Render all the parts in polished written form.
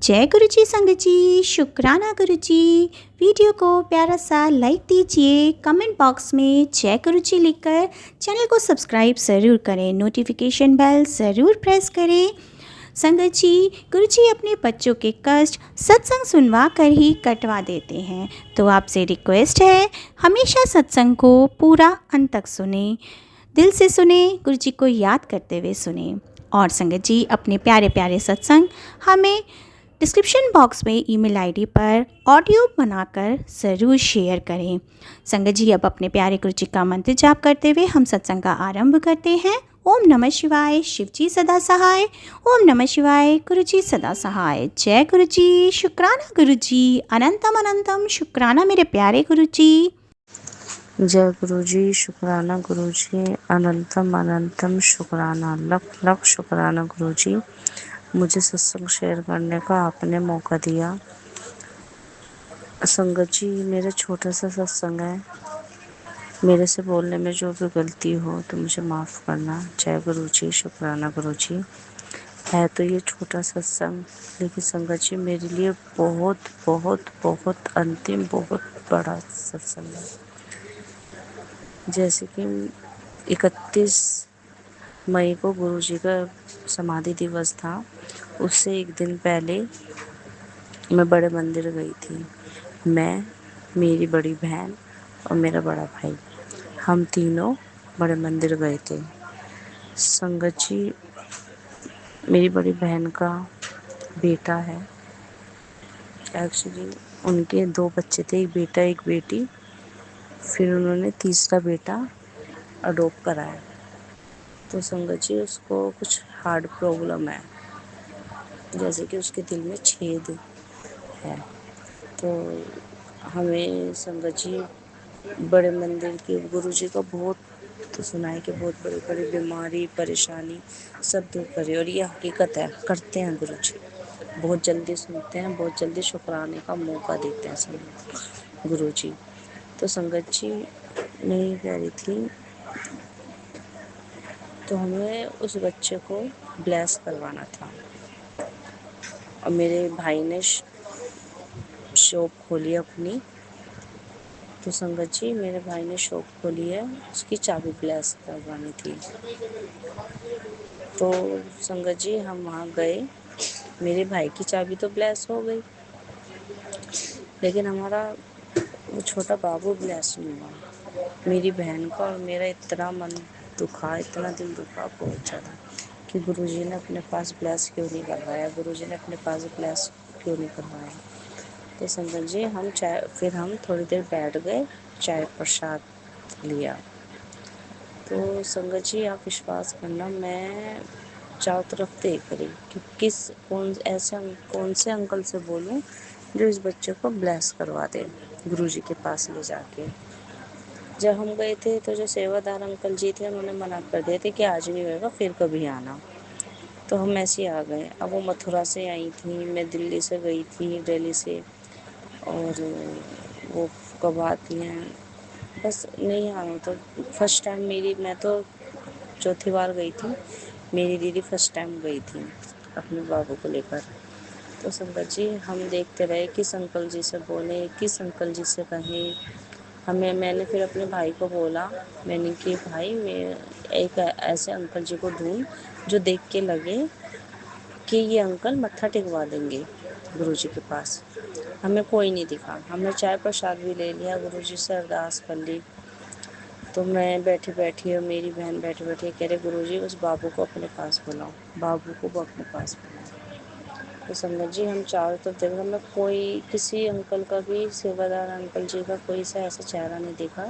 जय गुरु जी संगत जी, शुक्राना गुरु जी। वीडियो को प्यारा सा लाइक दीजिए, कमेंट बॉक्स में जय गुरु जी लिखकर चैनल को सब्सक्राइब ज़रूर करें, नोटिफिकेशन बेल ज़रूर प्रेस करें। संगत जी, गुरु जी अपने बच्चों के कष्ट सत्संग सुनवा कर ही कटवा देते हैं, तो आपसे रिक्वेस्ट है हमेशा सत्संग को पूरा अंत तक सुने, दिल से सुने, गुरु जी को याद करते हुए सुने। और संगत जी अपने प्यारे प्यारे सत्संग हमें डिस्क्रिप्शन बॉक्स में ईमेल आईडी पर ऑडियो बनाकर ज़रूर शेयर करें। संगत जी अब अपने प्यारे गुरु जी का मंत्र जाप करते हुए हम सत्संग का आरंभ करते हैं। ओम नमः शिवाय, शिव जी सदा सहाय। ओम नमः शिवाय, गुरु जी सदा सहाय। जय गुरु जी, शुक्राना गुरु जी, अनंतम अनंतम शुक्राना मेरे प्यारे गुरु जी। जय गुरु जी, शुक्राना गुरु जी, अनंतम अनंतम शुक्राना, लख लख शुक्राना गुरु जी, मुझे सत्संग शेयर करने का आपने मौका दिया। संगत जी मेरा छोटा सा सत्संग है, मेरे से बोलने में जो भी गलती हो तो मुझे माफ़ करना। जय गुरु जी, शुक्राना गुरु जी। है तो ये छोटा सत्संग, लेकिन संगत जी मेरे लिए बहुत बहुत बहुत अंतिम बहुत बड़ा सत्संग है। जैसे कि 31 मई को गुरु जी का समाधि दिवस था, उससे एक दिन पहले मैं बड़े मंदिर गई थी। मैं, मेरी बड़ी बहन और मेरा बड़ा भाई, हम तीनों बड़े मंदिर गए थे। संगत जी मेरी बड़ी बहन का बेटा है, एक्चुअली उनके 2 बच्चे थे, एक बेटा एक बेटी। फिर उन्होंने तीसरा बेटा अडॉप्ट कराया। तो संगत जी उसको कुछ हार्ट प्रॉब्लम है, जैसे कि उसके दिल में छेद है। तो हमें संगत जी बड़े मंदिर के गुरु जी का बहुत तो सुना है कि बहुत बड़ी बड़ी बीमारी परेशानी सब दूर करे, और ये हकीकत है, करते हैं गुरु जी, बहुत जल्दी सुनते हैं, बहुत जल्दी शुक्राने का मौका देते हैं संगत गुरु जी। तो संगत जी मैं ये कह रही थी, तो हमें उस बच्चे को ब्लेस करवाना था, और मेरे भाई ने शॉप खोली अपनी। तो संगत जी मेरे भाई ने शॉप खोली है, उसकी चाबी ब्लेस करवानी थी। तो संगत जी हम वहाँ गए, मेरे भाई की चाबी तो ब्लेस हो गई, लेकिन हमारा वो छोटा बाबू ब्लेस नहीं हुआ। मेरी बहन का और मेरा इतना मन दुखा, इतना दिल दुखा बहुत ज़्यादा, कि गुरुजी ने अपने पास ब्लेस क्यों नहीं करवाया, गुरुजी ने अपने पास ब्लेस क्यों नहीं करवाया। तो संगत जी फिर हम थोड़ी देर बैठ गए, चाय प्रसाद लिया। तो संगत जी आप विश्वास करना, मैं चारों तरफ देख रही कि कौन से अंकल से बोलूं जो इस बच्चे को ब्लेस करवा दे गुरुजी के पास ले जाके। जब हम गए थे तो जो सेवादार अंकल जी थे उन्होंने मना कर दिए थे कि आज नहीं होगा, फिर कभी आना। तो हम ऐसे ही आ गए। अब वो मथुरा से आई थी, मैं दिल्ली से गई थी, दिल्ली से, और वो कब आती हैं, बस नहीं आना। तो फर्स्ट टाइम मैं तो चौथी बार गई थी, मेरी दीदी फर्स्ट टाइम गई थी अपने बाबू को लेकर। तो संगत जी हम देखते रहे, किस अंकल जी से बोले, किस अंकल जी से कहें। मैंने फिर अपने भाई को बोला, मैंने कि भाई मैं एक ऐसे अंकल जी को ढूंढ जो देख के लगे कि ये अंकल मत्था टिकवा देंगे गुरुजी के पास। हमें कोई नहीं दिखा। हमने चाय प्रसाद भी ले लिया, गुरुजी से अरदास कर ली। तो मैं बैठी बैठी और मेरी बहन बैठी बैठी कह रहे, गुरुजी उस बाबू को अपने पास बुलाओ, बाबू को वो अपने पास बुलाओ। तो संगत जी हम चारों तरफ देख रहे, हमें कोई किसी अंकल का भी, सेवादार अंकल जी का कोई सा ऐसा चेहरा नहीं दिखा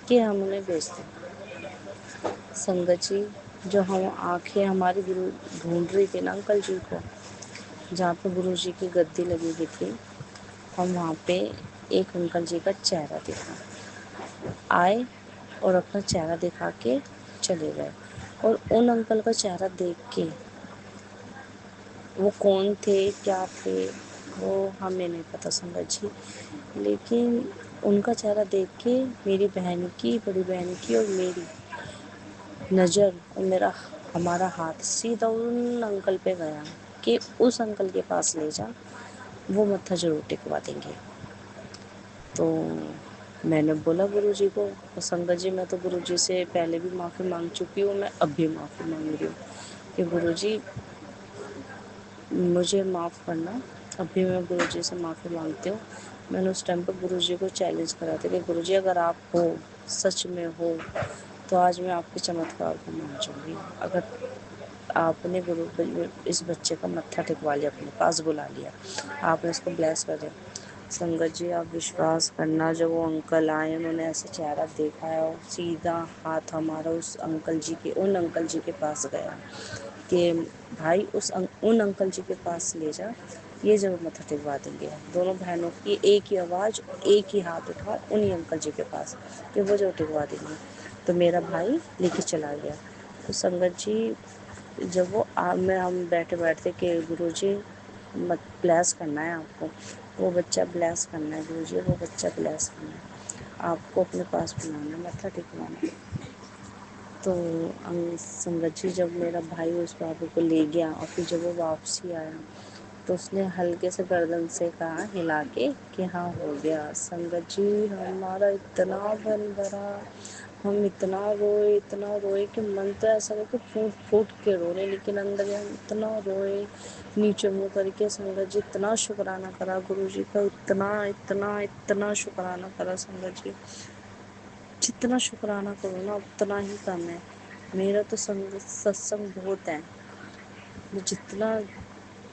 कि हम उन्हें भेज दें। संगत जी जो हम आंखें हमारी गुरु ढूंढ रही थी ना अंकल जी को, जहाँ पे गुरु जी की गद्दी लगी हुई थी, हम वहाँ पे एक अंकल जी का चेहरा देखा। आए और अपना चेहरा दिखा के चले गए, और उन अंकल का चेहरा देख के, वो कौन थे क्या थे वो हमें नहीं पता संगत जी, लेकिन उनका चेहरा देख के मेरी बहन की, बड़ी बहन की और मेरी नज़र और हमारा हाथ सीधा उन अंकल पे गया। कि उस अंकल के पास ले जा, वो मत्था ज़रूर टिकवा देंगे। तो मैंने बोला गुरुजी को, तो संगत जी मैं तो गुरुजी से पहले भी माफ़ी मांग चुकी हूँ, मैं अब भी माफ़ी मांग रही हूँ कि गुरुजी मुझे माफ़ करना। अब भी मैं गुरुजी से माफ़ी मांगती हूँ। मैंने उस टाइम पर गुरुजी को चैलेंज करा था कि गुरुजी अगर आप हो, सच में हो, तो आज मैं आपके चमत्कार को मान जाऊँगी। अगर आपने इस बच्चे का मत्था टिकवा लिया, अपने पास बुला लिया, आपने इसको ब्लेस कर दिया। संगत जी आप विश्वास करना, जब वो अंकल आए, उन्होंने ऐसे चेहरा देखा है और सीधा हाथ हमारा उन अंकल जी के पास गया कि भाई उन अंकल जी के पास ले जा, ये जरूर मत्था टिकवा देंगे। दोनों बहनों की एक ही आवाज़, एक ही हाथ उठा उन्हीं अंकल जी के पास कि वो जरूर टिकवा देंगे। तो मेरा भाई लेके चला गया। तो संगत जी जब मैं हम बैठे बैठते कि गुरुजी मत ब्लेस करना है आपको, वो बच्चा ब्लेस करना है गुरुजी, वो बच्चा ब्लेस करना है, आपको अपने पास बुलाना है, मत्था टिकवाना है। तो संगत जी जब मेरा भाई उस बाबू को ले गया और फिर जब वो वापसी आया, तो उसने हल्के से गर्दन से कहा हिला के कि हाँ हो गया। संगत जी हमारा इतना मन भरा, हम इतना रोए कि मन तो ऐसा हो कि फूट फूट के रोने, लेकिन अंदर हम इतना रोए, नीचे मुँह करके। संगत जी इतना शुक्राना करा गुरु जी का, इतना इतना इतना शुक्राना करा संगत जी। जितना शुक्राना करो ना उतना ही कम है। मेरा तो सत्संग बहुत है, मैं जितना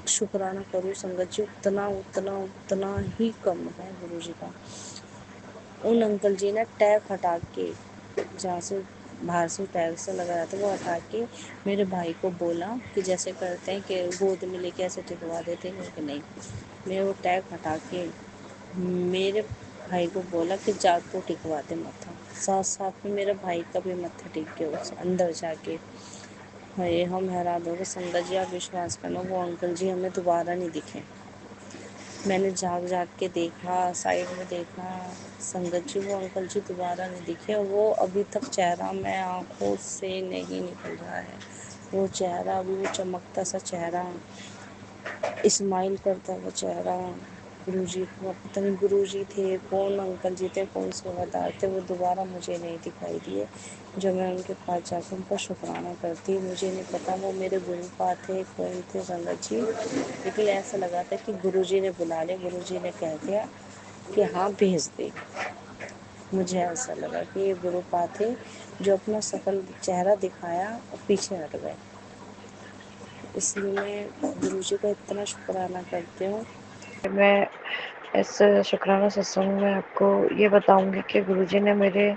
शुक्राना करूँ संगत जी उतना उतना उतना ही कम है गुरु जी का। उन अंकल जी ने टैग हटा के, जहाँ से बाहर से टैग से लगाया था वो हटा के मेरे भाई को बोला कि जैसे करते हैं कि गोद में लेके ऐसे टिकवा देते हैं कि नहीं, मैं वो टैग हटा के मेरे भाई को बोला कि जा तो टिकवा दे मत्था। साथ साथ में मेरे भाई का भी मत्था टिक गया उस अंदर जाके। भाई हम हैरान हो गए। संगत जी आप विश्वास करना, वो अंकल जी हमें दोबारा नहीं दिखे। मैंने जाग जाग के देखा, साइड में देखा, संगत जी वो अंकल जी दोबारा नहीं दिखे। और वो अभी तक चेहरा मैं आंखों से नहीं निकल रहा है, वो चेहरा अभी वो चमकता सा चेहरा, स्माइल करता हुआ चेहरा। गुरुजी को पता नहीं गुरुजी थे, कौन अंकल जी थे, कौन सेवादार थे, वो दोबारा मुझे नहीं दिखाई दिए। जब मैं उनके पास जाकर उनका शुक्राना करती, मुझे नहीं पता वो मेरे गुरुपा थे, कौन थे संगत जी, लेकिन ऐसा लगा था कि गुरुजी ने बुला लिया, गुरुजी ने कह दिया कि हाँ भेज दे। मुझे ऐसा लगा कि ये गुरुपा थे जो अपना सकल चेहरा दिखाया और पीछे हट गए। इसलिए मैं गुरुजी का इतना शुक्राना करती हूँ। मैं इस शुक्राना सत्संग में आपको ये बताऊंगी कि गुरुजी ने मेरे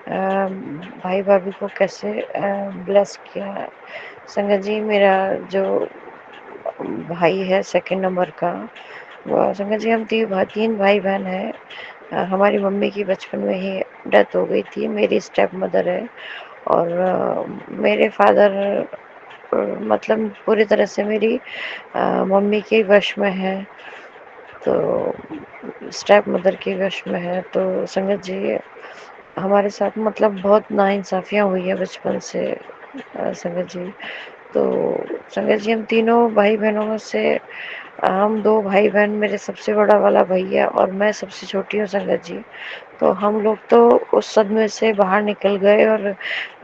भाई भाभी को कैसे ब्लेस किया है। संगत जी मेरा जो भाई है सेकंड नंबर का, वो संगत जी हम तीन भाई बहन हैं। हमारी मम्मी की बचपन में ही डेथ हो गई थी, मेरी स्टेप मदर है और मेरे फादर मतलब पूरी तरह से मेरी मम्मी के वश में है, तो स्टेप मदर के वश में है। तो संगत जी हमारे साथ मतलब बहुत नाइंसाफ़ियाँ हुई है बचपन से संगत जी। तो संगत जी हम तीनों भाई बहनों में से हम 2 भाई बहन, मेरे सबसे बड़ा वाला भैया और मैं सबसे छोटी हूँ संगत जी। तो हम लोग तो उस सदमे से बाहर निकल गए और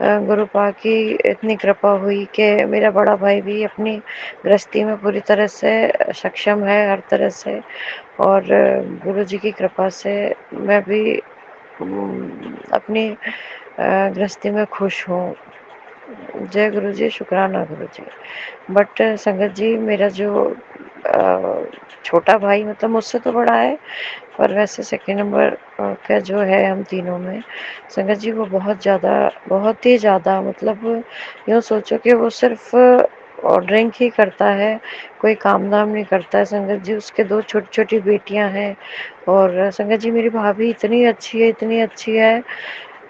गुरु पाक की इतनी कृपा हुई कि मेरा बड़ा भाई भी अपनी गृहस्थी में पूरी तरह से सक्षम है हर तरह से, और गुरु जी की कृपा से मैं भी अपनी गृहस्थी में खुश हूँ। जय गुरु जी, शुक्राना गुरु जी। बट संगत जी मेरा जो छोटा भाई मतलब मुझसे तो बड़ा है, पर वैसे सेकंड नंबर का जो है हम तीनों में, संगत जी वो बहुत ही ज़्यादा मतलब यूँ सोचो कि वो सिर्फ ड्रिंक ही करता है, कोई काम धाम नहीं करता है संगत जी। उसके 2 छोटी-छोटी बेटियाँ हैं और संगत जी मेरी भाभी इतनी अच्छी है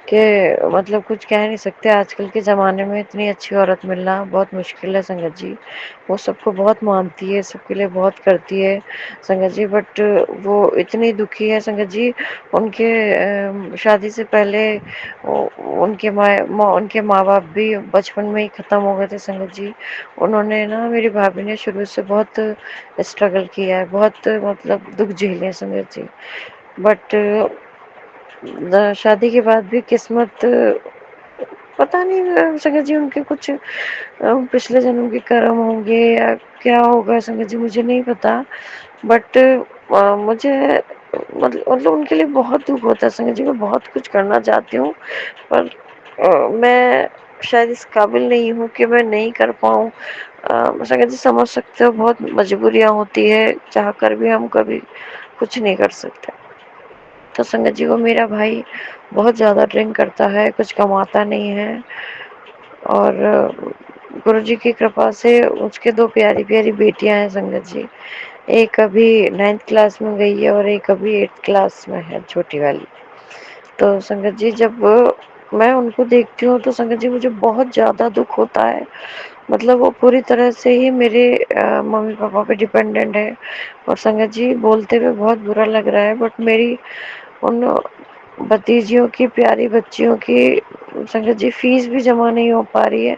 कि मतलब कुछ कह नहीं सकते। आजकल के ज़माने में इतनी अच्छी औरत मिलना बहुत मुश्किल है संगत जी। वो सबको बहुत मानती है, सबके लिए बहुत करती है संगत जी, बट वो इतनी दुखी है संगत जी। उनके शादी से पहले उनके माँ बाप भी बचपन में ही ख़त्म हो गए थे संगत जी। उन्होंने ना, मेरी भाभी ने शुरू से बहुत स्ट्रगल किया है, बहुत मतलब दुख झेले हैं संगत जी। बट शादी के बाद भी किस्मत, पता नहीं संगत जी उनके कुछ पिछले जन्म के कर्म होंगे या क्या होगा संगत जी, मुझे नहीं पता। बट मुझे मतलब उनके लिए बहुत दुख होता है संगत जी। मैं बहुत कुछ करना चाहती हूँ, पर मैं शायद इस काबिल नहीं हूँ कि मैं नहीं कर पाऊँ। संगत जी समझ सकते हो, बहुत मजबूरियाँ होती है, चाह कर भी हम कभी कुछ नहीं कर सकते। तो संगत जी, वो मेरा भाई बहुत ज़्यादा ड्रिंक करता है, कुछ कमाता नहीं है, और गुरुजी की कृपा से उसके 2 प्यारी-प्यारी बेटियाँ हैं संगत जी। एक अभी 9th क्लास में गई है और एक अभी 8th क्लास में है, छोटी वाली। तो संगत जी, जब मैं उनको देखती हूँ तो संगत जी मुझे बहुत ज़्यादा दुःख होता है। मतलब वो पूरी तरह से ही मेरे मम्मी-पापा पे डिपेंडेंट है, और संगत जी बोलते हुए बहुत बुरा लग रहा है, बट मेरी उन भतीजियों की, प्यारी बच्चियों की संगत जी फीस भी जमा नहीं हो पा रही है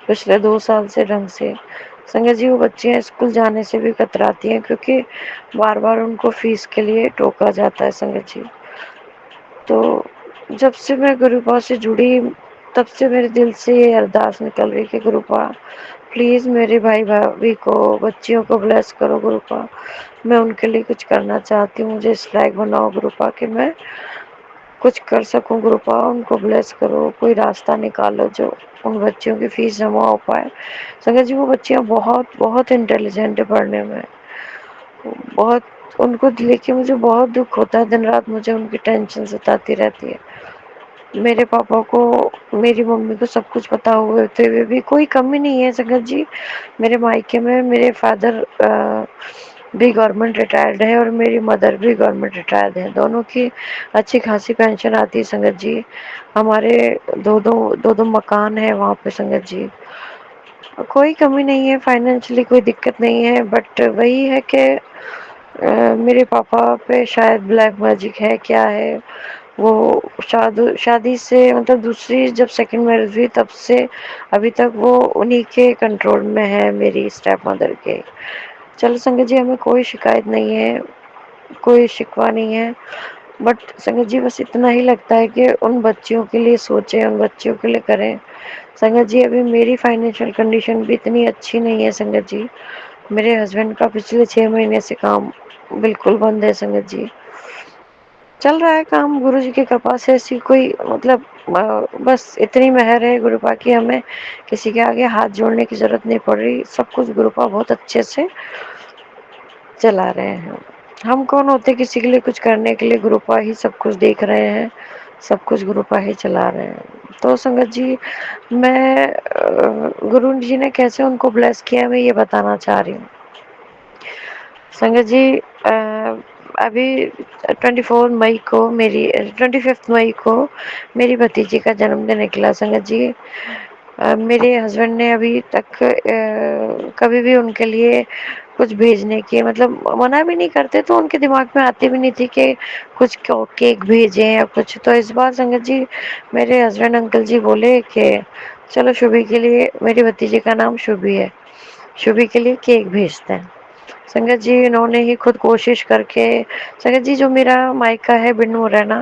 पिछले 2 साल से ढंग से। संगत जी, वो बच्चियाँ स्कूल जाने से भी कतराती हैं, क्योंकि बार-बार उनको फीस के लिए टोका जाता है संगत जी। तो जब से मैं गुरुपा से जुड़ी, तब से मेरे दिल से ये अरदास निकल रही कि गुरुपा प्लीज़ मेरे भाई भाभी को, बच्चियों को ब्लेस करो गुरुपा। मैं उनके लिए कुछ करना चाहती हूँ, मुझे इस लायक बनाओ गुरुपा कि मैं कुछ कर सकूँ गुरुपा। उनको ब्लेस करो, कोई रास्ता निकालो जो उन बच्चियों की फीस जमा हो पाए। संगत जी, वो बच्चियाँ बहुत बहुत इंटेलिजेंट है पढ़ने में, बहुत, उनको लेके मुझे बहुत दुख होता है। दिन रात मुझे उनकी टेंशन सताती रहती है। मेरे पापा को, मेरी मम्मी को सब कुछ पता होते हुए भी कोई कमी नहीं है संगत जी। मेरे मायके में मेरे फादर भी गवर्नमेंट रिटायर्ड है और मेरी मदर भी गवर्नमेंट रिटायर्ड है। दोनों की अच्छी खासी पेंशन आती है संगत जी। हमारे दो दो मकान है वहाँ पे संगत जी। कोई कमी नहीं है, फाइनेंशियली कोई दिक्कत नहीं है, बट वही है कि मेरे पापा पे शायद ब्लैक मैजिक है, क्या है। वो शादी से मतलब दूसरी जब सेकंड मैरिज हुई तब से अभी तक वो उन्हीं के कंट्रोल में है, मेरी स्टेप मदर के। चलो संगत जी, हमें कोई शिकायत नहीं है, कोई शिकवा नहीं है, बट संगत जी बस इतना ही लगता है कि उन बच्चियों के लिए सोचें, उन बच्चियों के लिए करें। संगत जी, अभी मेरी फाइनेंशियल कंडीशन भी इतनी अच्छी नहीं है संगत जी। मेरे हस्बैंड का पिछले 6 महीने से काम बिल्कुल बंद है संगत जी। चल रहा है काम गुरुजी की कृपा से, ऐसी कोई मतलब बस इतनी मेहर है गुरुपा की, हमें किसी के आगे हाथ जोड़ने की ज़रूरत नहीं पड़ रही। सब कुछ गुरुपा बहुत अच्छे से चला रहे हैं। हम कौन होते किसी के लिए कुछ करने के लिए, गुरुपा ही सब कुछ देख रहे हैं, सब कुछ गुरुपा ही चला रहे हैं। तो संगत जी, मैं गुरु जी ने कैसे उनको ब्लेस किया, मैं ये बताना चाह रही हूँ संगत जी। अभी 25 मई को मेरी भतीजी का जन्मदिन निकला संगत जी। मेरे हस्बैंड ने अभी तक कभी भी उनके लिए कुछ भेजने की, मतलब मना भी नहीं करते, तो उनके दिमाग में आती भी नहीं थी कि कुछ केक भेजें या कुछ। तो इस बार संगत जी मेरे हस्बैंड अंकल जी बोले कि चलो शुभी के लिए, मेरी भतीजी का नाम शुभी है, शुभी के लिए केक भेजते हैं। संगत जी इन्होंने ही खुद कोशिश करके, संगत जी जो मेरा मायका है बिन्नू मुरैना,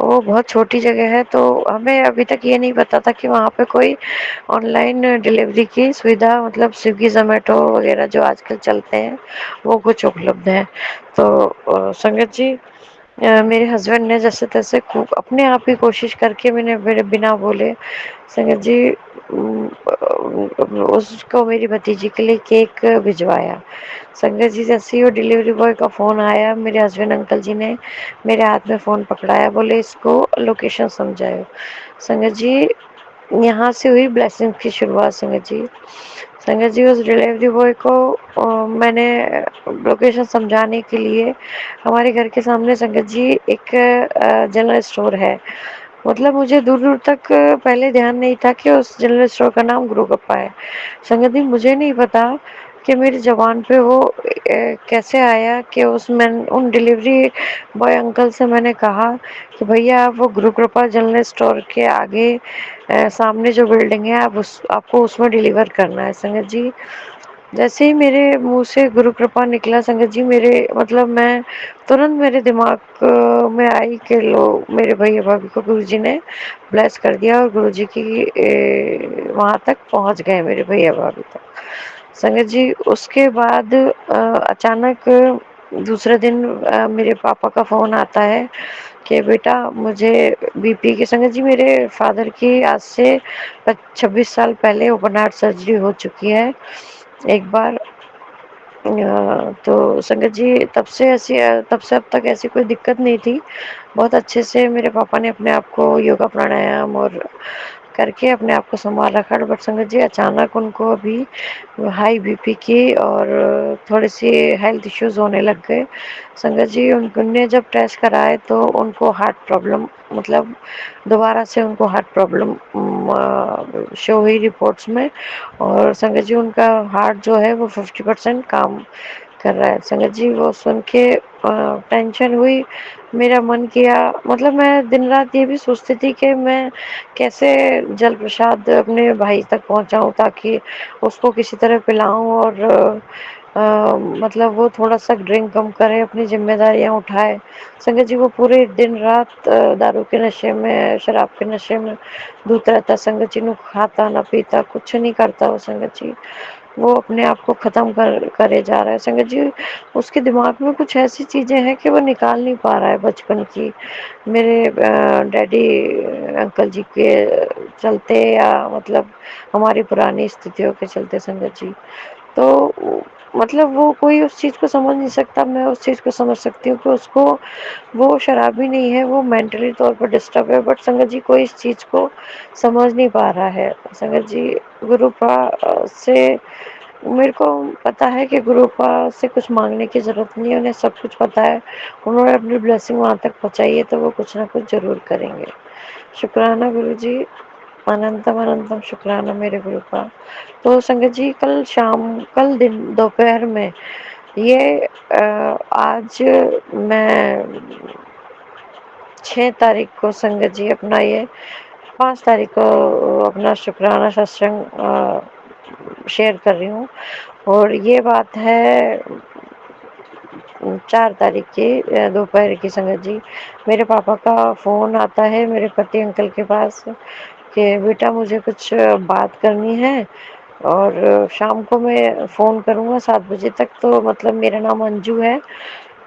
वो बहुत छोटी जगह है, तो हमें अभी तक ये नहीं पता था कि वहाँ पे कोई ऑनलाइन डिलीवरी की सुविधा, मतलब स्विगी जोमेटो वगैरह जो आजकल चलते हैं, वो कुछ उपलब्ध है। तो संगत जी मेरे हस्बैंड ने जैसे तैसे अपने आप ही कोशिश करके, मैंने मेरे बिना बोले संगत जी उसको, मेरी भतीजी के लिए केक भिजवाया। संगत जी जैसे ही वो डिलीवरी बॉय का फ़ोन आया, मेरे हस्बैंड अंकल जी ने मेरे हाथ में फ़ोन पकड़ाया, बोले इसको लोकेशन समझाओ। संगत जी यहाँ से हुई ब्लेसिंग की शुरुआत संगत जी। संगत जी उस डिलीवरी बॉय को मैंने लोकेशन समझाने के लिए, हमारे घर के सामने संगत जी एक जनरल स्टोर है, मतलब मुझे दूर-दूर तक पहले ध्यान नहीं था कि उस जनरल स्टोर का नाम गुरुकृपा है। संगत जी, मुझे नहीं पता कि मेरी ज़ुबान पे वो कैसे आया कि उन डिलीवरी बॉय अंकल से मैंने कहा कि भैया आप वो गुरुकृपा जनरल स्टोर के आगे सामने जो बिल्डिंग है आपको उसमें डिलीवर करना है। संगत जी, जैसे ही मेरे मुँह से गुरु कृपा निकला संगत जी, मेरे मतलब मैं तुरंत मेरे दिमाग में आई कि लो मेरे भैया भाभी को गुरुजी ने ब्लेस कर दिया और गुरुजी की वहाँ तक पहुँच गए मेरे भैया भाभी तक। संगत जी, उसके बाद अचानक दूसरे दिन मेरे पापा का फ़ोन आता है कि बेटा मुझे बीपी की संगत जी, मेरे फादर की आज से 26 साल पहले ओपन हार्ट सर्जरी हो चुकी है एक बार। तो संगत जी, तब से अब तक ऐसी कोई दिक्कत नहीं थी। बहुत अच्छे से मेरे पापा ने अपने आप को योगा प्राणायाम और करके अपने आप को संभाल रखा। बट संगत जी, अचानक उनको अभी हाई बीपी की और थोड़ी-सी हेल्थ इश्यूज़ होने लग गए। संगत जी, उनने जब टेस्ट कराए तो उनको हार्ट प्रॉब्लम मतलब दोबारा से उनको हार्ट प्रॉब्लम शो हुई रिपोर्ट्स में। और संगत जी, उनका हार्ट जो है वो 50% काम कर रहा है। संगत जी, वो सुन के टेंशन हुई। मेरा मन किया मतलब मैं दिन रात ये भी सोचती थी कि मैं कैसे जल प्रसाद अपने भाई तक पहुँचाऊँ ताकि उसको किसी तरह पिलाऊँ और मतलब वो थोड़ा-सा ड्रिंक कम करे, अपनी ज़िम्मेदारियाँ उठाए। संगत जी, वो पूरे दिन रात दारू के नशे में, शराब के नशे में धुत रहता। संगत जी, ना खाता ना पीता, कुछ नहीं करता वो संगत जी। वो अपने आप को ख़त्म करे जा रहा है। संगत जी, उसके दिमाग में कुछ ऐसी चीज़ें हैं कि वो निकाल नहीं पा रहा है बचपन की। मेरे डैडी अंकल जी के चलते या मतलब हमारी पुरानी स्थितियों के चलते संगत जी। तो मतलब वो कोई उस चीज़ को समझ नहीं सकता, मैं उस चीज़ को समझ सकती हूँ कि उसको वो शराबी नहीं है, वो मेंटली तौर पर डिस्टर्ब है। बट संगत जी, कोई इस चीज़ को समझ नहीं पा रहा है। संगत जी, से मेरे को पता है कि गुरुपा से कुछ माँगने की ज़रूरत नहीं है, उन्हें सब कुछ पता है। उन्होंने अपनी ब्लेसिंग वहाँ तक पहुँचाई है, तो वो कुछ ना कुछ ज़रूर करेंगे। शुक्राना गुरुजी, अनंतम अनंतम शुक्राना मेरे गुरुपा। तो संगत जी, कल दिन दोपहर में ये आज मैं 6 तारीख को संगत जी अपना ये 5 तारीख को अपना शुक्राना सत्संग शेयर कर रही हूँ। और ये बात है 4 तारीख की दोपहर की संगत जी। मेरे पापा का फ़ोन आता है मेरे पति अंकल के पास कि बेटा मुझे कुछ बात करनी है और शाम को मैं फ़ोन करूँगा 7 बजे तक। तो मतलब मेरा नाम अंजू है,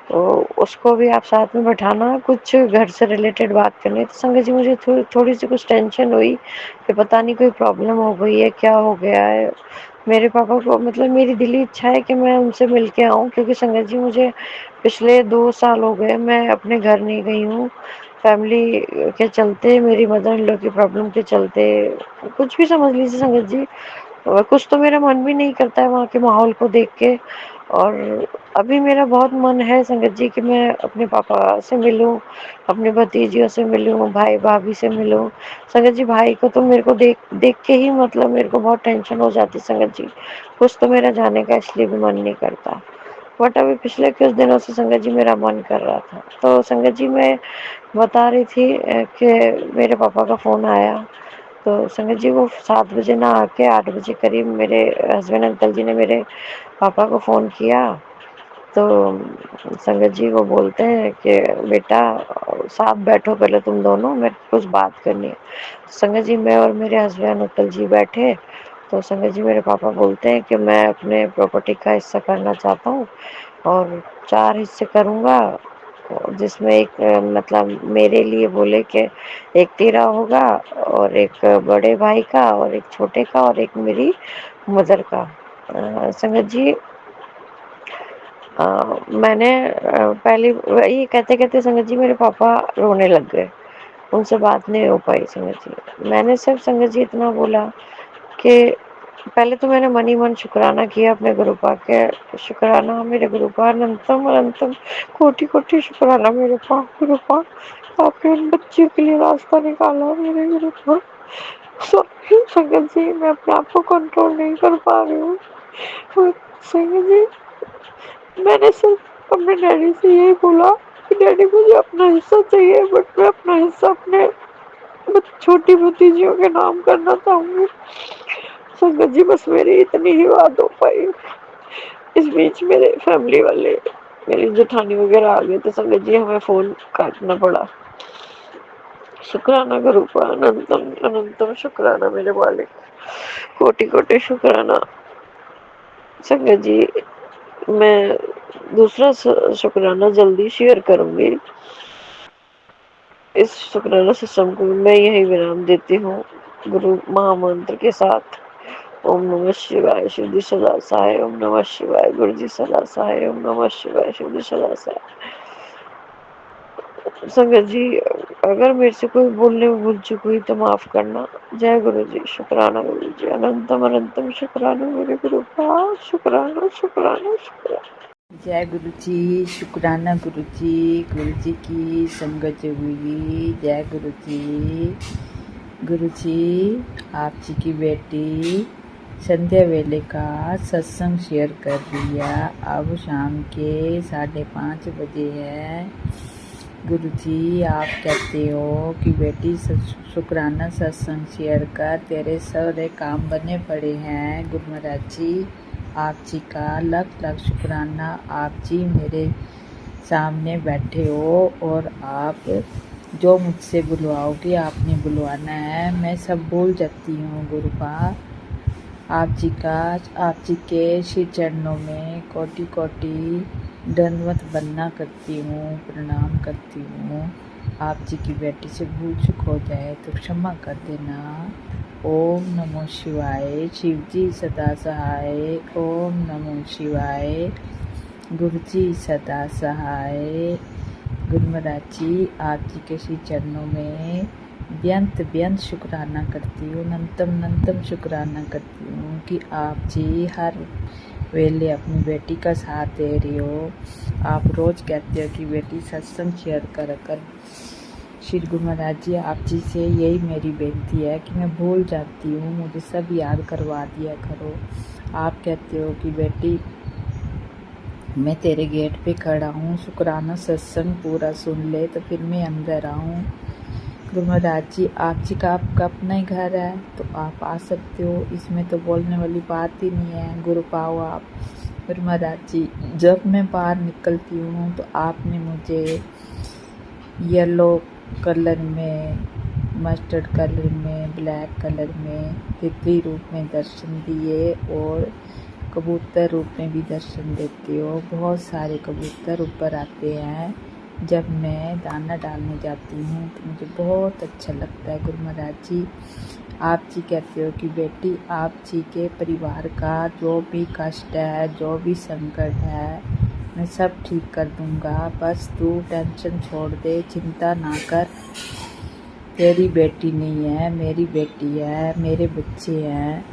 तो उसको भी आप साथ में बैठाना, कुछ घर से रिलेटेड बात करनी है। तो संगत जी, मुझे थोड़ी-सी कुछ टेंशन हुई कि पता नहीं कोई प्रॉब्लम हो गई है, क्या हो गया है? मेरे पापा को मतलब मेरी दिली इच्छा है कि मैं उनसे मिल के आऊँ, क्योंकि संगत जी मुझे पिछले 2 साल हो गए मैं अपने घर नहीं गई हूँ। फैमिली के चलते, मेरी मदर इन लॉ की प्रॉब्लम के चलते, कुछ भी समझ लीजिए संगत जी। और कुछ तो मेरा मन भी नहीं करता है वहाँ के माहौल को देख के। और अभी मेरा बहुत मन है संगत जी कि मैं अपने पापा से मिलूँ, अपने भतीजियों से मिलूँ, भाई-भाभी से मिलूँ। संगत जी, भाई को तो मेरे को देख देख के ही मतलब मेरे को बहुत टेंशन हो जाती संगत जी। कुछ तो मेरा जाने का इसलिए भी मन नहीं करता। बट अभी पिछले कुछ दिनों से संगत जी मेरा मन कर रहा था। तो संगत जी, मैं बता रही थी कि मेरे पापा का फ़ोन आया। तो संगत जी, वो 7 बजे ना आके 8 बजे करीब मेरे हस्बैंड अंकल जी ने मेरे पापा को फ़ोन किया। तो संगत जी वो बोलते हैं कि बेटा साथ बैठो पहले तुम दोनों, मेरे को कुछ बात करनी है। संगत जी, मैं और मेरे हस्बैंड अंकल जी बैठे। तो संगत जी, मेरे पापा बोलते हैं कि मैं अपने प्रॉपर्टी का हिस्सा करना चाहता हूँ और 4 हिस्से करूँगा, जिसमें एक मतलब मेरे लिए बोले कि एक तेरा होगा और एक बड़े भाई का और एक छोटे का और एक मेरी मदर का। संगत जी, मैंने पहले ये कहते-कहते संगत जी मेरे पापा रोने लग गए। उनसे बात नहीं हो पाई संगत जी। मैंने सिर्फ़ संगत जी इतना बोला कि पहले तो मैंने मन ही मन शुक्राना किया अपने गुरुपा के। शुक्राना मेरे गुरुपा, अनंतम अनंतम कोटि कोटि शुक्राना मेरे पा गुरुपा, आपने उन बच्चियों के लिए रास्ता निकाला मेरे गुरुपा। सॉरी संगत जी, मैं अपने आप को कंट्रोल नहीं कर पा रही हूँ। और संगत जी, मैंने सिर्फ अपने डैडी से यही बोला कि डैडी मुझे अपना हिस्सा चाहिए, बट मैं अपना हिस्सा अपने छोटी भतीजियों के नाम करना चाहूंगी। संगत जी, बस मेरी इतनी ही बात हो पाई। इस बीच मेरे फैमिली वाले, मेरी जेठानी वगैरह आ गए, तो संगत जी हमें फोन काटना पड़ा। शुक्राना गुरुपा, अनंतम अनंतम शुक्राना मेरे मालिक, कोटि कोटि शुक्राना। संगत जी, मैं दूसरा शुक्राना जल्दी शेयर करूंगी। इस शुक्राना सिस्टम को मैं यही विराम देती हूँ गुरु महामंत्र के साथ। ओम नमः शिवाय, शिव जी सदा सहाय। ओम नमः शिवाय, गुरु जी सदा सहाय। ओम नमः शिवाय, शिव जी सदा सहाय। संगत जी, अगर मेरे से कोई बोलने में भूल चुकी हुई तो माफ करना। जय गुरु जी। शुक्राना गुरु जी, अनंतम अनंतम शुक्राना मेरे गुरु का। शुक्राना शुक्राना शुक्राना। जय गुरु जी, शुक्राना गुरु जी की संगत हुई। जय गुरु जी, आप जी की बेटी संध्या वेले का सत्संग शेयर कर दिया। अब शाम के 5:30 बजे है। गुरु जी, आप कहते हो कि बेटी शुक्राना सत्संग शेयर कर, तेरे सारे काम बने पड़े हैं। गुरु महाराज जी, आप जी का लख लख शुक्राना। आप जी मेरे सामने बैठे हो और आप जो मुझसे बुलवाओगे आपने बुलवाना है। मैं सब भूल जाती हूँ गुरुपा। आप जी के श्री चरणों में कोटि कोटि दंडवत वंदना करती हूँ, प्रणाम करती हूँ। आप जी की बेटी से भूल चूक हो जाए तो क्षमा कर देना। ओम नमो शिवाय, शिव जी सदा सहाय। ओम नमो शिवाय, गुरु जी सदा सहाय। गुरु महाराज जी, आप जी के श्री चरणों में बेअंत शुक्राना करती हूँ, अनंतम शुक्राना करती हूँ कि आप जी हर वेले अपनी बेटी का साथ दे रही हो। आप रोज़ कहते हो कि बेटी सत्संग शेयर कर। श्री गुरु महाराज जी, आप जी से यही मेरी बेनती है कि मैं भूल जाती हूँ, मुझे सब याद करवा दिया करो। आप कहते हो कि बेटी मैं तेरे गेट पे खड़ा हूँ, शुक्राना सत्संग पूरा सुन ले तो फिर मैं अंदर आऊँ। गुरु महाराज जी, आप जी का आपका अपना ही घर है तो आप आ सकते हो, इसमें तो बोलने वाली बात ही नहीं है। गुरु पाओ आप। गुरु महाराज जी, जब मैं बाहर निकलती हूँ तो आपने मुझे येलो कलर में, मस्टर्ड कलर में, ब्लैक कलर में, तितली रूप में दर्शन दिए और कबूतर रूप में भी दर्शन देते हो। बहुत सारे कबूतर ऊपर आते हैं जब मैं दाना डालने जाती हूँ तो मुझे बहुत अच्छा लगता है। गुरु महाराज जी, आप जी कहते हो कि बेटी आप जी के परिवार का जो भी कष्ट है, जो भी संकट है, मैं सब ठीक कर दूँगा। बस तू टेंशन छोड़ दे, चिंता ना कर। तेरी बेटी नहीं है, मेरी बेटी है, मेरे बच्चे हैं,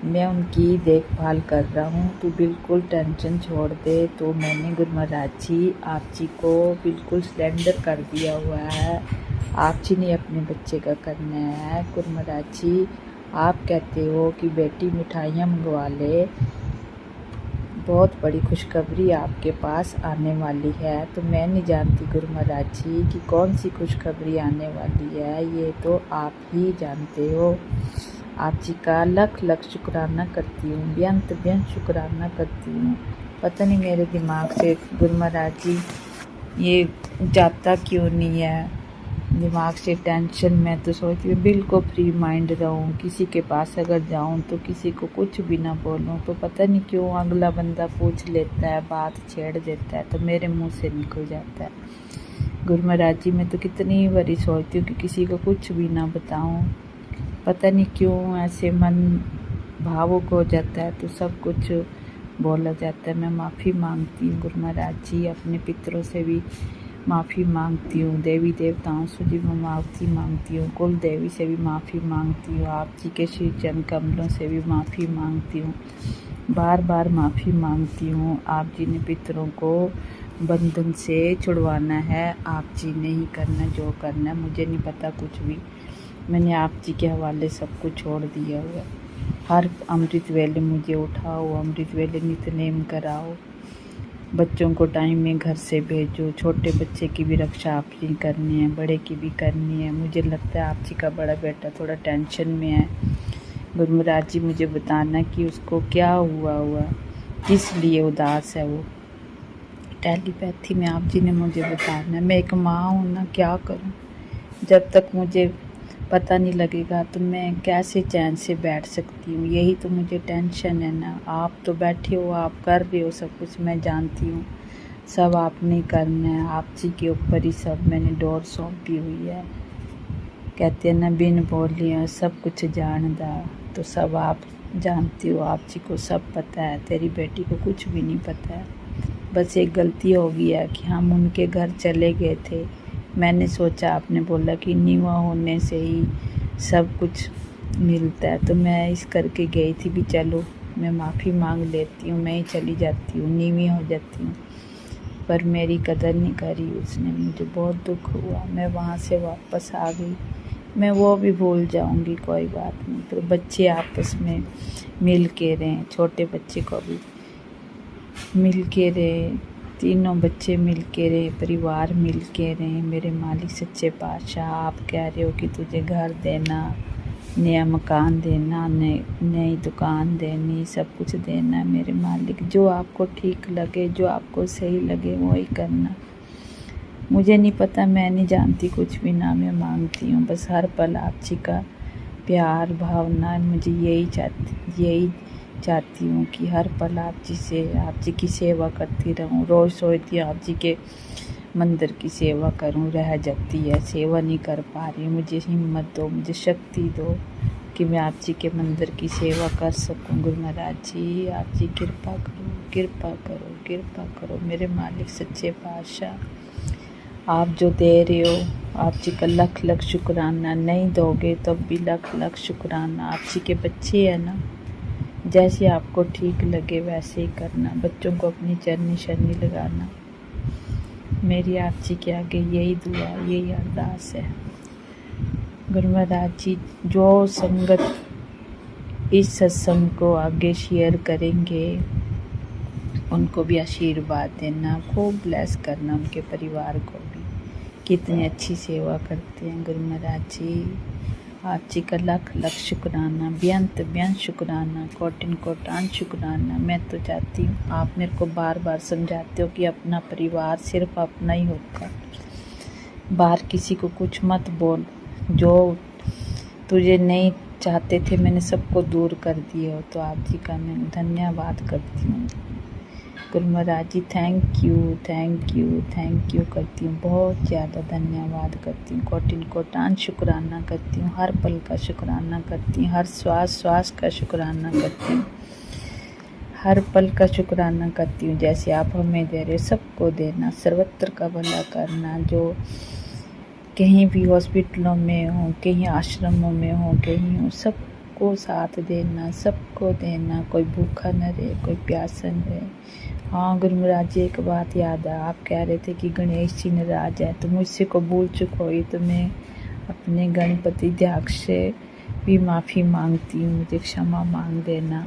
मैं उनकी देखभाल कर रहा हूँ, तू बिल्कुल टेंशन छोड़ दे। तो मैंने गुरु महाराज जी आप जी को बिल्कुल सरेंडर कर दिया हुआ है। आप जी ने अपने बच्चे का करना है। गुरु महाराज जी, आप कहते हो कि बेटी मिठाइयाँ मंगवा ले, बहुत बड़ी खुशखबरी आपके पास आने वाली है। तो मैं नहीं जानती गुरु महाराज जी कि कौन सी खुशखबरी आने वाली है, ये तो आप ही जानते हो। आप जी का लख लख शुक्राना करती हूँ, बेअंत शुक्राना करती हूँ। पता नहीं मेरे दिमाग से गुरु महाराज जी ये जाता क्यों नहीं है दिमाग से टेंशन। मैं तो सोचती हूँ बिल्कुल फ्री माइंड रहूँ, किसी के पास अगर जाऊँ तो किसी को कुछ भी ना बोलूँ, तो पता नहीं क्यों अगला बंदा पूछ लेता है, बात छेड़ देता है तो मेरे मुंह से निकल जाता है। गुरु महाराज जी, मैं तो कितनी बारी सोचती हूँ कि किसी को कुछ भी ना बताऊँ, पता नहीं क्यों ऐसे मन भावुक हो जाता है तो सब कुछ बोला जाता है। मैं माफ़ी मांगती हूँ गुरु महाराज जी, अपने पितरों से भी माफ़ी मांगती हूँ। देवी देवताओं से भी मैं माफ़ी मांगती हूँ। कुल देवी से भी माफ़ी मांगती हूँ। आप जी के श्री चरण कमलों से भी माफ़ी मांगती हूँ। बार बार माफ़ी मांगती हूँ। आप जी ने पितरों को बंधन से छुड़वाना है। आप जी ने ही करना जो करना है, मुझे नहीं पता कुछ भी। मैंने आप जी के हवाले सब कुछ छोड़ दिया हुआ। हर अमृत वेले मुझे उठाओ, अमृत वेले नित्यनेम कराओ, बच्चों को टाइम में घर से भेजो। छोटे बच्चे की भी रक्षा आप ही करनी है, बड़े की भी करनी है। मुझे लगता है आप जी का बड़ा बेटा थोड़ा टेंशन में है। गुरु महाराज जी मुझे बताना कि उसको क्या हुआ, किस लिए उदास है वो। टेलीपैथी में आप जी ने मुझे बताना है। मैं एक माँ हूँ ना, क्या करूँ। जब तक मुझे पता नहीं लगेगा तो मैं कैसे चैन से बैठ सकती हूँ। यही तो मुझे टेंशन है ना। आप तो बैठे हो, आप कर रहे हो सब कुछ, मैं जानती हूँ सब आपने करना है। आप जी के ऊपर ही सब मैंने डोर सौंपी हुई है। कहते हैं ना, बिन बोलिया सब कुछ जानदा। तो सब आप जानती हो, आप जी को सब पता है। तेरी बेटी को कुछ भी नहीं पता है। बस एक गलती हो गई है कि हम उनके घर चले गए थे। मैंने सोचा, आपने बोला कि नीवा होने से ही सब कुछ मिलता है, तो मैं इस करके गई थी भी चलो मैं माफ़ी मांग लेती हूँ, मैं ही चली जाती हूँ, नीवी हो जाती हूँ। पर मेरी कदर नहीं करी उसने, मुझे बहुत दुख हुआ। मैं वहाँ से वापस आ गई। मैं वो भी भूल जाऊँगी, कोई बात नहीं। पर बच्चे आपस में मिल के रहें, छोटे बच्चे को भी मिल के रहे, तीनों बच्चे मिल के रहे, परिवार मिल के रहे। मेरे मालिक सच्चे पातशाह, आप कह रहे हो कि तुझे घर देना, नया मकान देना, नई दुकान देनी, सब कुछ देना। मेरे मालिक, जो आपको ठीक लगे, जो आपको सही लगे वही करना। मुझे नहीं पता, मैं नहीं जानती कुछ भी ना। मैं मांगती हूँ बस हर पल आप जी का प्यार, भावना। मुझे यही चाहती हूँ कि हर पल आप जी की सेवा करती रहूँ। रोज़ सोचती हूँ आप जी के मंदिर की सेवा करूँ, रह जाती है, सेवा नहीं कर पा रही। मुझे हिम्मत दो, मुझे शक्ति दो कि मैं आप जी के मंदिर की सेवा कर सकूँ। गुरु महाराज जी, आप जी कृपा करो, कृपा करो, कृपा करो। मेरे मालिक सच्चे पातशाह, आप जो दे रहे हो आप जी का लख लख शुक्राना। नहीं दोगे तो भी लख लख शुक्राना। आप जी के बच्चे हैं ना, जैसे आपको ठीक लगे वैसे ही करना। बच्चों को अपनी चरनी शरनी लगाना। मेरी आप जी के आगे यही दुआ, यही अरदास है। गुरु महाराज जी, जो संगत इस सत्संग को आगे शेयर करेंगे उनको भी आशीर्वाद देना, खूब ब्लेस करना उनके परिवार को भी। कितनी अच्छी सेवा करते हैं गुरु महाराज जी। आप जी का लख लख शुक्राना, बेअंत बेअंत शुक्राना, कोटिन कोटान शुक्राना। मैं तो चाहती हूँ, आप मेरे को बार बार समझाते हो कि अपना परिवार सिर्फ अपना ही होता है, बाहर किसी को कुछ मत बोल। जो तुझे नहीं चाहते थे मैंने सबको दूर कर दिया हो। तो आप जी का मैं धन्यवाद करती हूँ। Guru Maharaj ji, thank you, thank you, thank you करती हूँ। बहुत ज़्यादा धन्यवाद करती हूँ। कोटिन कोटान शुक्राना करती हूँ। हर पल का शुक्राना करती हूँ। हर श्वास श्वास का शुक्राना करती हूँ। हर पल का शुक्राना करती हूँ। जैसे आप हमें दे रहे हो सबको देना, सर्वत्र का भला करना। जो कहीं भी हॉस्पिटलों में हो, कहीं आश्रमों में हो, कहीं हो, सबको साथ देना, सबको देना। कोई भूखा न रहे, कोई प्यासा न रहे। हाँ गुरु महाराज जी, एक बात याद है, आप कह रहे थे कि गणेश जी नाराज है, तो मुझसे को भूल चुका हुई तो मैं अपने गणपति ध्यान से भी माफ़ी मांगती हूँ। मुझे क्षमा मांग देना।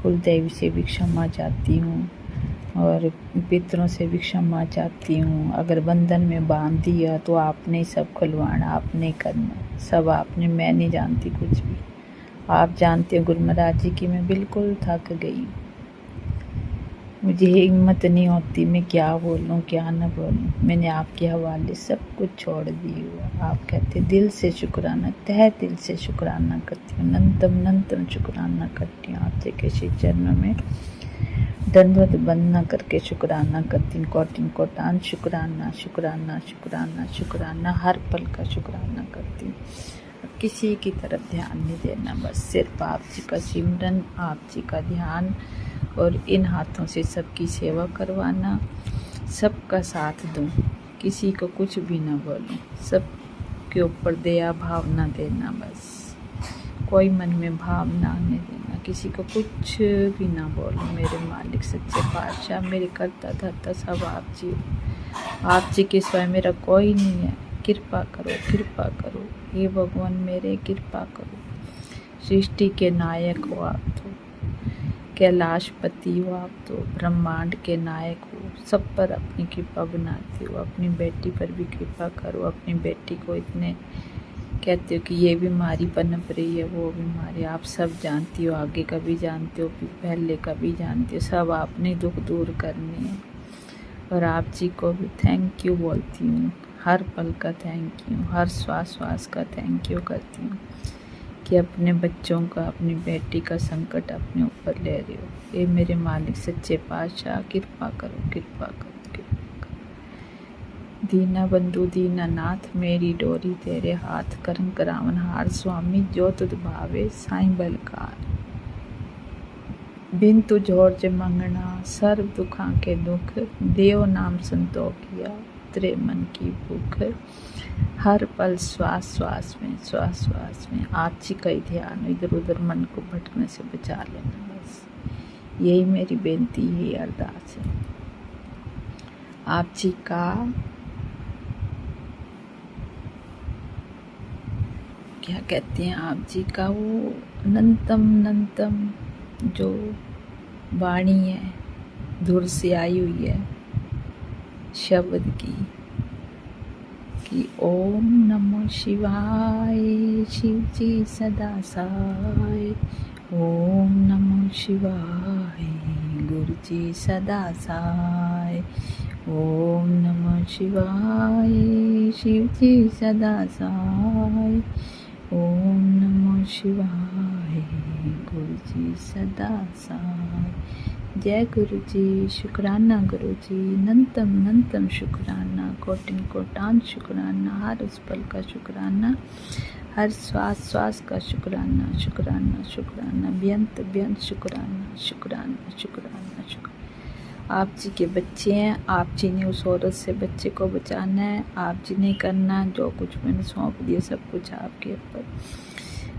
कुल देवी से भी क्षमा चाहती हूँ और पितरों से भी क्षमा चाहती हूँ। अगर बंधन में बांध दिया तो आपने सब खुलवाना, आपने करना, सब आपने। मैं नहीं जानती कुछ भी, आप जानते हो गुरु महाराज जी कि मैं बिल्कुल थक गई। मुझे हिम्मत नहीं होती मैं क्या बोलूँ क्या न बोलूँ। मैंने आपके हवाले सब कुछ छोड़ दिया हुआ। आप कहते दिल से शुक्राना, तहे दिल से शुक्राना करती हूँ, नंतम शुक्राना करती हूँ। आप के श्री चरणों में दंडवत बंदना करके शुक्राना करती हूँ। कोटिन कोटान शुक्राना, शुक्राना, शुक्राना, शुक्राना। हर पल का शुक्राना करती हूँ। किसी की तरफ ध्यान नहीं देना, बस सिर्फ आप जी का सिमरन, आप जी का ध्यान और इन हाथों से सबकी सेवा करवाना, सबका साथ दूँ। किसी को कुछ भी ना बोलूं, सब के ऊपर दया भावना देना, बस कोई मन में भाव ना आने देना, किसी को कुछ भी ना बोलूं। मेरे मालिक सच्चे पातशाह, मेरे करता धरता सब आप जी हो। आप जी के सिवाय मेरा कोई नहीं है। कृपा करो, कृपा करो हे भगवान मेरे, कृपा करो। सृष्टि के नायक हो आप तो, कैलाशपति हो आप तो, ब्रह्मांड के नायक हो, सब पर अपनी कृपा बनाते हो। अपनी बेटी पर भी कृपा करो। अपनी बेटी को इतने कहते हो कि ये बीमारी पनप रही है, वो बीमारी आप सब जानती हो, आगे का भी जानते हो, पहले का भी जानते हो, सब आपने दुख दूर करने हैं। और आप जी को भी थैंक यू बोलती हूँ, हर पल का थैंक यू, हर श्वास का थैंक यू करती हूँ कि अपने बच्चों का, अपनी बेटी का संकट अपने ऊपर ले रहे हो। ये मेरे मालिक सच्चे पातशाह, कृपा करो, कृपा करो, कृपा करो। दीना बंधु दीना नाथ, मेरी डोरी तेरे हाथ, करन करावन हार स्वामी, जो तुद भावे साईं बलकार। बिन तु जोर ज मंगना, सर्व दुखां के दुख, देव नाम संतोखिया, उतरे मन की भूख। हर पल श्वास में आप जी का ही ध्यान, इधर उधर मन को भटकने से बचा लेना, बस यही मेरी बेनती, यही अरदास है। आप जी का क्या कहते हैं, आप जी का वो अनंतम जो वाणी है, धुर से आई हुई है शब्द की, कि ओम नमो शिवाय, शिव जी सदा सहाय। ओम नमो शिवाय, गुरु जी सदा सहाय। ओम नमो शिवाय, शिव जी सदा सहाय। ओम नमो शिवाय, गुरु जी सदा सहाय। जय गुरु जी, शुक्राना गुरु जी, अनंतम शुक्राना, कोटिन कोटान शुक्राना, हर उस पल का शुक्राना, हर श्वास का शुक्राना, बेअंत शुक्राना। आप जी के बच्चे हैं, आप जी ने उस औरत से बच्चे को बचाना है, आप जी ने करना, जो कुछ मैंने सौंप दिया सब कुछ आपके ऊपर।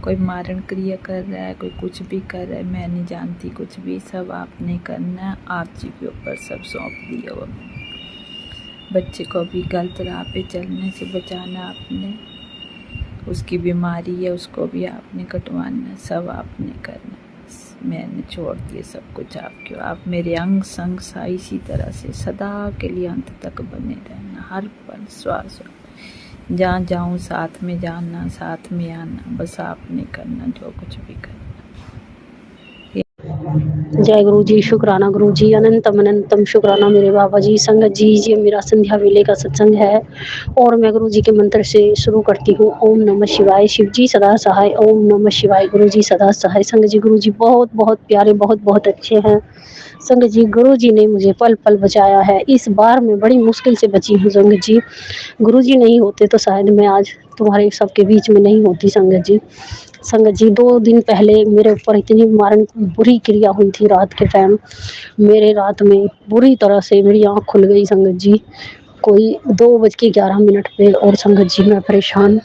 कोई मारण क्रिया कर रहा है, कोई कुछ भी कर रहा है, मैं नहीं जानती कुछ भी, सब आपने करना है। आप जी के ऊपर सब सौंप दिया हुआ मैंने। बच्चे को भी गलत राह पे चलने से बचाना आपने, उसकी बीमारी है उसको भी आपने कटवाना, सब आपने करना। मैंने छोड़ दिए सब कुछ आपके। आप मेरे अंग संग सा इसी तरह से सदा के लिए अंत तक बने रहना, हर पल श्वास। जहाँ जाऊँ साथ में जाना, साथ में आना, बस आपने करना जो कुछ भी करना। जय गुरु जी, शुक्राना गुरु जी, अनंतम शुक्राना मेरे बाबा जी। संगत जी, ये मेरा संध्या वेले का सत्संग है और मैं गुरु जी के मंत्र से शुरू करती हूँ। ओम नमः शिवाय, शिव जी सदा सहाय। ओम नमः शिवाय, गुरु जी सदा सहाय। संगत जी, गुरु जी बहुत बहुत प्यारे, बहुत बहुत अच्छे हैं। संगत जी, गुरु जी ने मुझे पल पल बचाया है। इस बार मैं बड़ी मुश्किल से बची हूँ संगत जी। गुरु जी नहीं होते तो शायद मैं आज तुम्हारे सबके बीच में नहीं होती संगत जी। संगत जी, 2 दिन पहले मेरे ऊपर इतनी मारण बुरी क्रिया हुई थी रात के टाइम। मेरे रात में बुरी तरह से मेरी आँख खुल गई संगत जी, कोई 2:11 पे। और संगत जी, मैं परेशान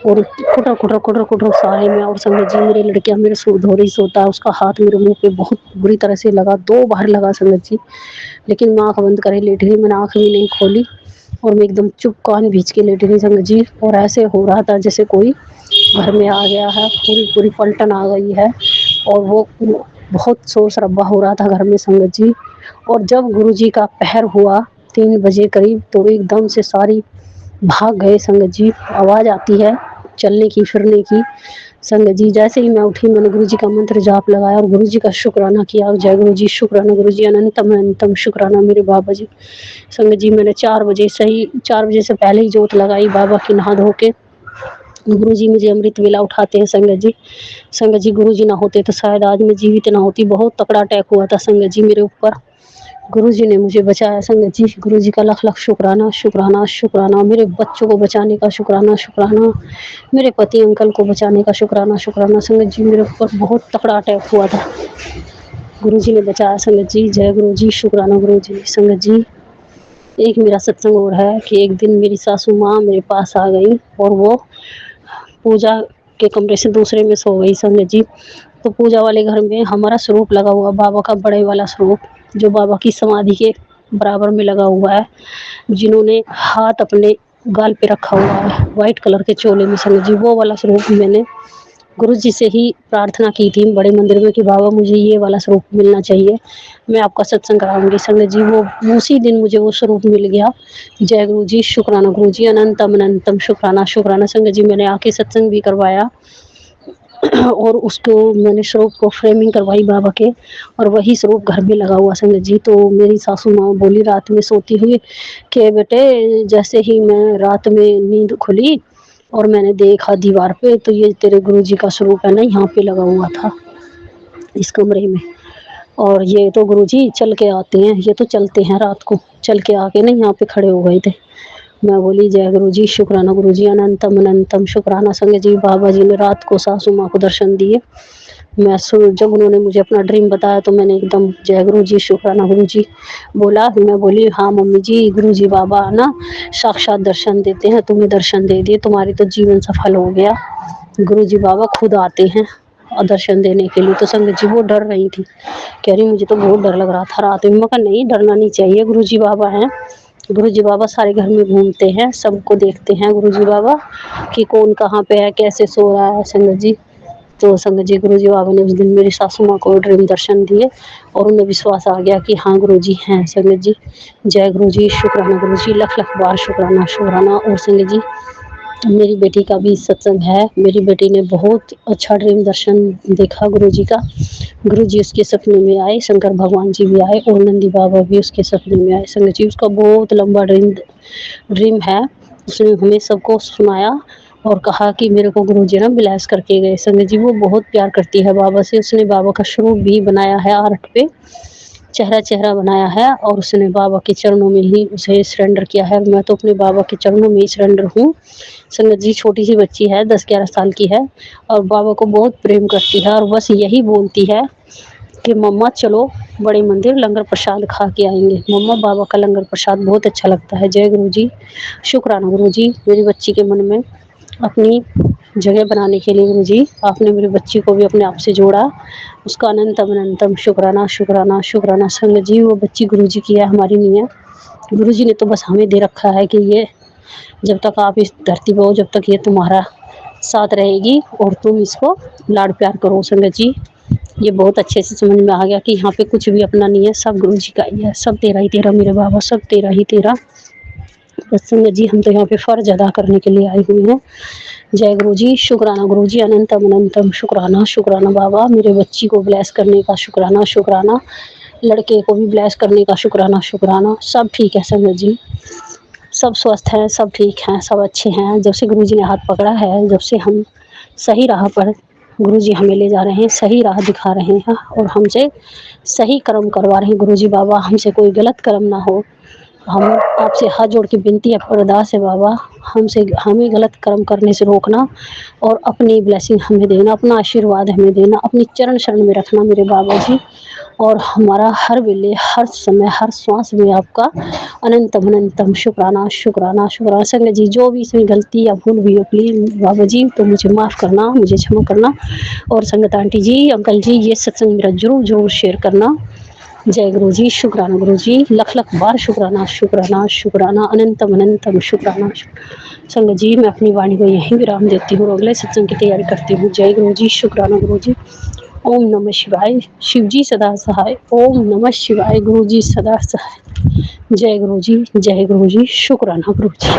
और कुटर सारे में। और संगत जी, मेरी लड़कियां मेरे धोरी सोता, उसका हाथ मेरे मुंह पे बहुत बुरी तरह से लगा, 2 बार लगा संगत जी। लेकिन मैं आँख बंद करे लेटी रही, मैंने आँख भी नहीं खोली और मैं एकदम चुप कान भींच के लेटी रही संगत जी। और ऐसे हो रहा था जैसे कोई घर में आ गया है, पूरी पलटन आ गई है और वो बहुत शोर शराबा हो रहा था घर में संगत जी। और जब गुरु जी का पहर हुआ 3 बजे करीब, तो एकदम से सारी भाग गए संगत जी। आवाज़ आती है चलने की फिरने की संगत जी। जैसे ही मैं उठी, मैंने गुरु जी का मंत्र जाप लगाया और गुरु जी का शुक्राना किया। जय गुरु जी, शुक्राना गुरु जी, अनंतम शुक्राना मेरे बाबा जी। संगत जी, मैंने 4 बजे से पहले ही जोत लगाई बाबा की नहा धो के। गुरु जी मुझे अमृत वेला उठाते हैं संगत जी। संगत जी, गुरु जी ना होते तो शायद आज मैं जीवित ना होती। बहुत तकड़ा अटैक हुआ था संगत जी मेरे ऊपर, गुरु जी ने मुझे बचाया संगत जी। गुरु जी का लाख शुक्राना। मेरे बच्चों को बचाने का शुक्राना। मेरे पति अंकल को बचाने का शुक्राना। संगत जी, मेरे ऊपर बहुत तकड़ा अटैक हुआ था, गुरु जी ने बचाया संगत जी। जय गुरु जी, शुक्राना गुरु जी। संगत जी, एक मेरा सत्संग और है कि एक दिन मेरी सासू माँ मेरे पास आ गई और वो पूजा के कमरे से दूसरे में सो गई संगत जी। तो पूजा वाले घर में हमारा स्वरूप लगा हुआ, बाबा का बड़े वाला स्वरूप जो बाबा की समाधि के बराबर में लगा हुआ है, जिन्होंने हाथ अपने गाल पे रखा हुआ है वाइट कलर के चोले में संगत जी। वो वाला स्वरूप मैंने गुरु जी से ही प्रार्थना की थी बड़े मंदिर में कि बाबा मुझे ये वाला स्वरूप मिलना चाहिए, मैं आपका सत्संग कराऊंगी संगत जी। वो उसी दिन मुझे वो स्वरूप मिल गया। जय गुरु जी, शुक्राना गुरु जी, अनंतम अनंतम शुक्राना शुक्राना संगत जी। मैंने आके सत्संग भी करवाया और उसको मैंने स्वरूप को फ्रेमिंग करवाई बाबा के, और वही स्वरूप घर में लगा हुआ संगत जी। तो मेरी सासू माँ बोली रात में सोती हुई कि बेटे जैसे ही मैं रात में नींद खुली और मैंने देखा दीवार पे तो ये तेरे गुरुजी का स्वरूप है ना यहाँ पे लगा हुआ था इस कमरे में, और ये तो गुरुजी चल के आते हैं, ये तो चलते हैं रात को, चल के आके ना यहाँ पे खड़े हो गए थे। मैं बोली जय गुरुजी, शुक्राना गुरुजी, अनंतम अनंतम शुक्राना संगत जी। बाबा जी ने रात को सासू माँ को दर्शन दिए। मैं जब उन्होंने मुझे अपना ड्रीम बताया तो मैंने एकदम जय गुरु जी, शुक्राना गुरु जी बोला। मैं बोली हाँ मम्मी जी, गुरु जी बाबा ना साक्षात दर्शन देते हैं, तुम्हें दर्शन दे दिए, तुम्हारी तो जीवन सफल हो गया, गुरु जी बाबा खुद आते हैं और दर्शन देने के लिए। तो संगत जी वो डर रही थी, कह रही मुझे तो बहुत डर लग रहा था रात में। मैं कहा नहीं डरना नहीं चाहिए, गुरु जी बाबा हैं, गुरु जी बाबा सारे घर में घूमते हैं, सबको देखते हैं गुरु जी बाबा कि कौन कहाँ पे है, कैसे सो रहा है संगत जी। तो संगत जी गुरु जी बाबा ने उस दिन मेरी सासू माँ को ड्रीम दर्शन दिए और उन्हें विश्वास आ गया कि हाँ गुरु जी हैं संगत जी। जय गुरु जी, शुक्राना गुरु जी, लख लख बार शुक्राना शुक्राना। और संगत जी मेरी बेटी का भी सत्संग है। मेरी बेटी ने बहुत अच्छा ड्रीम दर्शन देखा गुरु जी का। गुरु जी उसके सपने में आए, शंकर भगवान जी भी आए और नंदी बाबा भी उसके सपने में आए संगत जी। उसका बहुत लंबा ड्रीम है, उसने हमें सबको सुनाया और कहा कि मेरे को गुरु जी ना ब्लेस करके गए संगत जी। वो बहुत प्यार करती है बाबा से, उसने बाबा का स्वरूप भी बनाया है आर्ट पे, चेहरा बनाया है और उसने बाबा के चरणों में ही उसे सरेंडर किया है। मैं तो अपने बाबा के चरणों में ही सरेंडर हूँ संगत जी। छोटी सी बच्ची है, 10-11 साल की है और बाबा को बहुत प्रेम करती है और बस यही बोलती है कि मम्मा चलो बड़े मंदिर लंगर प्रसाद खा के आएंगे, मम्मा बाबा का लंगर प्रसाद बहुत अच्छा लगता है। जय गुरु जी, शुक्राना गुरु जी, मेरी बच्ची के मन में अपनी जगह बनाने के लिए गुरु जी आपने मेरी बच्ची को भी अपने आप से जोड़ा, उसका अनंतम अनंतम शुक्राना शुक्राना शुक्राना संगत जी। वो बच्ची गुरु जी की है, हमारी नहीं है। गुरु जी ने तो बस हमें दे रखा है कि ये जब तक आप इस धरती पर हो जब तक ये तुम्हारा साथ रहेगी और तुम इसको लाड प्यार करो संगत जी। ये बहुत अच्छे से समझ में आ गया कि यहाँ पे कुछ भी अपना नहीं है, सब गुरु जी का ही है, सब तेरा ही तेरा मेरे बाबा, सब तेरा ही तेरा। बस संगत जी हम तो यहाँ पे फर्ज अदा करने के लिए आई हुई हैं। जय गुरु जी, शुक्राना गुरु जी, अनंतम अनंतम शुक्राना शुक्राना बाबा। मेरे बच्ची को ब्लेस करने का शुक्राना शुक्राना, लड़के को भी ब्लेस करने का शुक्राना शुक्राना। सब ठीक है संगत जी, सब स्वस्थ हैं, सब ठीक हैं, सब अच्छे हैं। जब से गुरु जी ने हाथ पकड़ा है, जब से हम सही राह पर गुरु जी हमें ले जा रहे हैं, सही राह दिखा रहे हैं और हमसे सही कर्म करवा रहे हैं। गुरु जी बाबा हमसे कोई गलत कर्म ना हो, हम आपसे हाथ जोड़ के विनती है, अरदास है बाबा, हमें गलत कर्म करने से रोकना और अपनी ब्लेसिंग हमें देना, अपना आशीर्वाद हमें देना, अपनी चरण शरण में रखना मेरे बाबा जी। और हमारा हर वेले, हर समय, हर श्वास में आपका अनंतम अनंतम शुक्राना शुक्राना शुक्राना। संगत जी जो भी इसमें गलती या भूल हुई हो प्लीज़ बाबा जी तो मुझे माफ़ करना, मुझे क्षमा करना। और संगत आंटी जी, अंकल जी, ये सत्संग मेरा जरूर शेयर करना। जय गुरु जी, शुक्राना गुरु जी, लख लख बार शुक्राना शुक्राना शुक्राना, अनंतम अनंतम शुक्राना। संगत जी मैं अपनी वाणी को यहीं विराम देती हूँ और अगले सत्संग की तैयारी करती हूँ। जय गुरु जी, शुक्राना गुरु जी। ओम नमः शिवाय, शिव जी सदा सहाय। ओम नमः शिवाय, गुरु जी सदा सहाय। जय गुरु जी, शुक्राना गुरु जी।